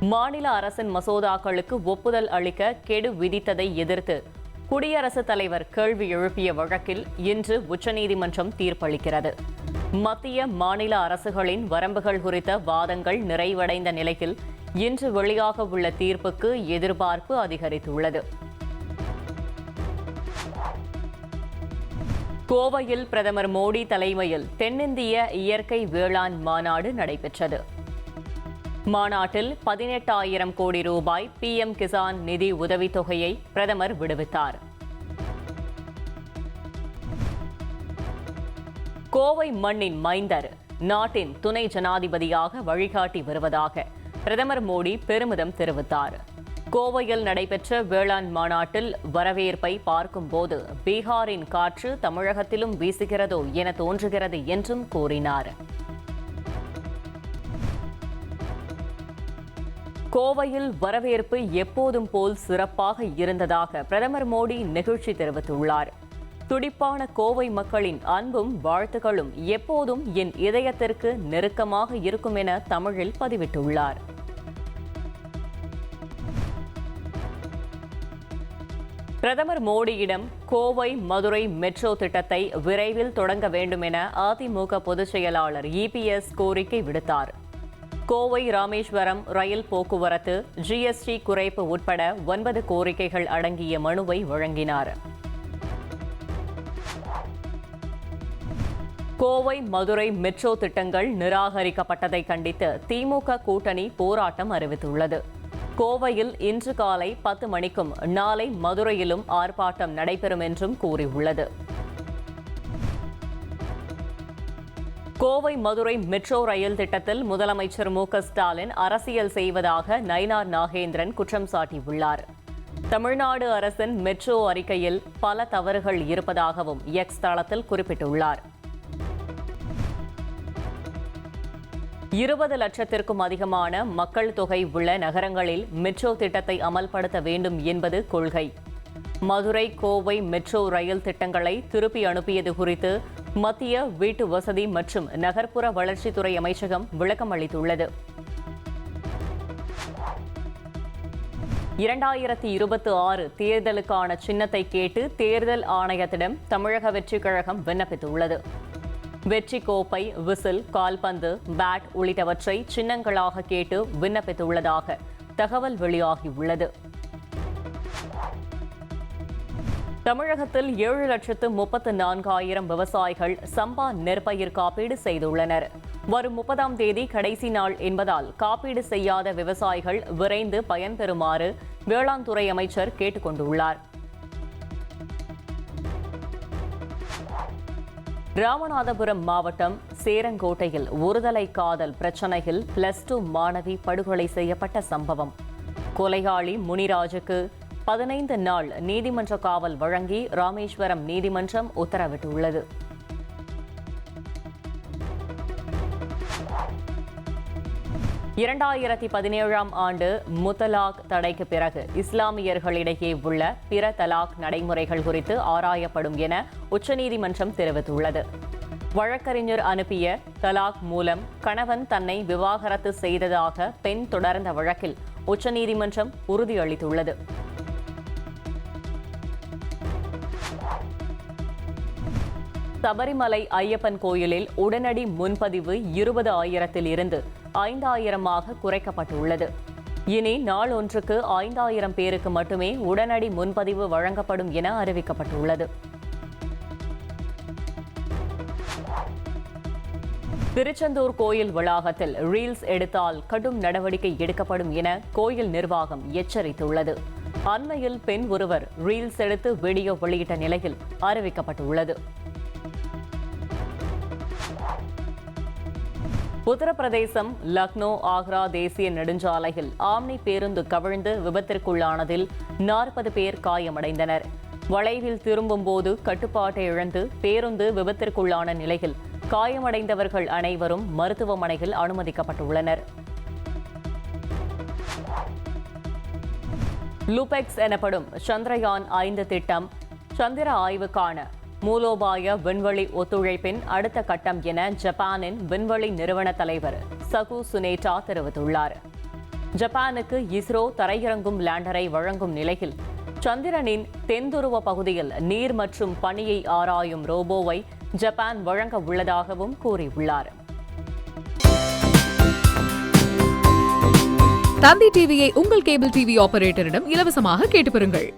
மாநில அரசின் மசோதாக்களுக்கு ஒப்புதல் அளிக்க கெடு விதித்ததை எதிர்த்து குடியரசுத் தலைவர் கேள்வி எழுப்பிய வழக்கில் இன்று உச்சநீதிமன்றம் தீர்ப்பளிக்கிறது. மத்திய மாநில அரசுகளின் வரம்புகள் குறித்த வாதங்கள் நிறைவடைந்த நிலையில் இன்று வெளியாக உள்ள தீர்ப்புக்கு எதிர்பார்ப்பு அதிகரித்துள்ளது. கோவையில் பிரதமர் மோடி தலைமையில் தென்னிந்திய இயற்கை வேளாண் மாநாடு நடைபெற்றது. மாநாட்டில் 18,000 கோடி ரூபாய் PM கிசான் நிதி உதவித்தொகையை பிரதமர் விடுவித்தார். கோவை மண்ணின் மைந்தர் நாட்டின் துணை ஜனாதிபதியாக வழிகாட்டி வருவதாக பிரதமர் மோடி பெருமிதம் தெரிவித்தார். கோவையில் நடைபெற்ற வேளாண் மாநாட்டில் வரவேற்பை பார்க்கும்போது பீகாரின் காற்று தமிழகத்திலும் வீசுகிறதோ என தோன்றுகிறது என்றும் கூறினார். கோவையில் வரவேற்பு எப்போதும் போல் சிறப்பாக இருந்ததாக பிரதமர் மோடி நெகிழ்ச்சி தெரிவித்துள்ளார். துடிப்பான கோவை மக்களின் அன்பும் வாழ்த்துக்களும் எப்போதும் என் இதயத்திற்கு நெருக்கமாக இருக்கும் என தமிழில் பதிவிட்டுள்ளார். பிரதமர் மோடியிடம் கோவை மதுரை மெட்ரோ திட்டத்தை விரைவில் தொடங்க வேண்டும் என அதிமுக பொதுச் செயலாளர் EPS கோரிக்கை விடுத்தார். கோவை ராமேஸ்வரம் ரயில் போக்குவரத்து, GST குறைப்பு உட்பட 9 கோரிக்கைகள் அடங்கிய மனுவை வழங்கினார். கோவை மதுரை மெட்ரோ திட்டங்கள் நிராகரிக்கப்பட்டதை கண்டித்து திமுக கூட்டணி போராட்டம் அறிவித்துள்ளது. கோவையில் இன்று காலை 10 மணிக்கும் நாளை மதுரையிலும் ஆர்ப்பாட்டம் நடைபெறும் என்றும் கூறியுள்ளது. கோவை மதுரை மெட்ரோ ரயில் திட்டத்தில் முதலமைச்சர் MK ஸ்டாலின் அரசியல் செய்வதாக நயினார் நாகேந்திரன் குற்றம் சாட்டியுள்ளார். தமிழ்நாடு அரசின் மெட்ரோ அறிக்கையில் பல தவறுகள் இருப்பதாகவும் X தளத்தில் குறிப்பிட்டுள்ளார். 20 லட்சத்திற்கும் அதிகமான மக்கள் தொகை உள்ள நகரங்களில் மெட்ரோ திட்டத்தை அமல்படுத்த வேண்டும் என்பது கொள்கை. மதுரை கோவை மெட்ரோ ரயில் திட்டங்களை திருப்பி அனுப்பியது குறித்து மத்திய வீட்டு வசதி மற்றும் நகர்ப்புற வளர்ச்சித்துறை அமைச்சகம் விளக்கம் அளித்துள்ளது. 2026 தேர்தலுக்கான சின்னத்தை கேட்டு தேர்தல் ஆணையத்திடம் தமிழக வெற்றிக் கழகம் விண்ணப்பித்துள்ளது. வெற்றி கோப்பை, விசில், கால்பந்து, பேட் உள்ளிட்டவற்றை சின்னங்களாக கேட்டு விண்ணப்பித்துள்ளதாக தகவல் வெளியாகியுள்ளது. தமிழகத்தில் 7,34,000 விவசாயிகள் சம்பா நெற்பயிர் காப்பீடு செய்துள்ளனர். வரும் 30ஆம் தேதி கடைசி நாள் என்பதால் காப்பீடு செய்யாத விவசாயிகள் விரைந்து பயன்பெறுமாறு வேளாண் துறை அமைச்சர் கேட்டுக் கொண்டுள்ளார். ராமநாதபுரம் மாவட்டம் சேரங்கோட்டையில் ஒருதலை காதல் பிரச்சனையில் +2 மாணவி படுகொலை செய்யப்பட்ட சம்பவம். கொலையாளி முனிராஜுக்கு 15 நாள் நீதிமன்ற காவல் வழங்கி ராமேஸ்வரம் நீதிமன்றம் உத்தரவிட்டுள்ளது. ஆண்டு முத்தலாக் தடைக்கு பிறகு இஸ்லாமியர்களிடையே உள்ள பிற தலாக் நடைமுறைகள் குறித்து ஆராயப்படும் என உச்சநீதிமன்றம் தெரிவித்துள்ளது. வழக்கறிஞர் அனுப்பிய தலாக் மூலம் கணவன் தன்னை விவாகரத்து செய்ததாக பெண் தொடர்ந்த வழக்கில் உச்சநீதிமன்றம் உறுதியளித்துள்ளது. சபரிமலை ஐயப்பன் கோயிலில் உடனடி முன்பதிவு 20,000 இருந்து 5,000 குறைக்கப்பட்டுள்ளது. இனி நாள் ஒன்றுக்கு 5,000 பேருக்கு மட்டுமே உடனடி முன்பதிவு வழங்கப்படும் என அறிவிக்கப்பட்டுள்ளது. திருச்செந்தூர் கோயில் வளாகத்தில் ரீல்ஸ் எடுத்தால் கடும் நடவடிக்கை எடுக்கப்படும் என கோயில் நிர்வாகம் எச்சரித்துள்ளது. அண்மையில் பெண் ஒருவர் ரீல்ஸ் எடுத்து வீடியோ வெளியிட்ட நிலையில் அறிவிக்கப்பட்டுள்ளது. உத்தரப்பிரதேசம் லக்னோ ஆக்ரா தேசிய நெடுஞ்சாலையில் ஆம்னி பேருந்து கவிழ்ந்து விபத்திற்குள்ளானதில் 40 பேர் காயமடைந்தனர். வளைவில் திரும்பும் போது கட்டுப்பாட்டை இழந்து பேருந்து விபத்திற்குள்ளான நிலையில் காயமடைந்தவர்கள் அனைவரும் மருத்துவமனையில் அனுமதிக்கப்பட்டுள்ளனர். லூபெக்ஸ் எனப்படும் சந்திரயான் 5 திட்டம் சந்திர ஆய்வுக்கான மூலோபாய விண்வெளி ஒத்துழைப்பின் அடுத்த கட்டம் என ஜப்பானின் விண்வெளி நிறுவன தலைவர் சகு சுனேட்டா தெரிவித்துள்ளார். ஜப்பானுக்கு இஸ்ரோ தரையிறங்கும் லேண்டரை வழங்கும் நிலையில் சந்திரனின் தென்துருவ பகுதியில் நீர் மற்றும் பனியை ஆராயும் ரோபோவை ஜப்பான் வழங்க உள்ளதாகவும் கூறியுள்ளார். தந்தி டிவியை உங்கள் கேபிள் டிவி ஆபரேட்டரிடம் இலவசமாக கேட்டு பெறுங்கள்.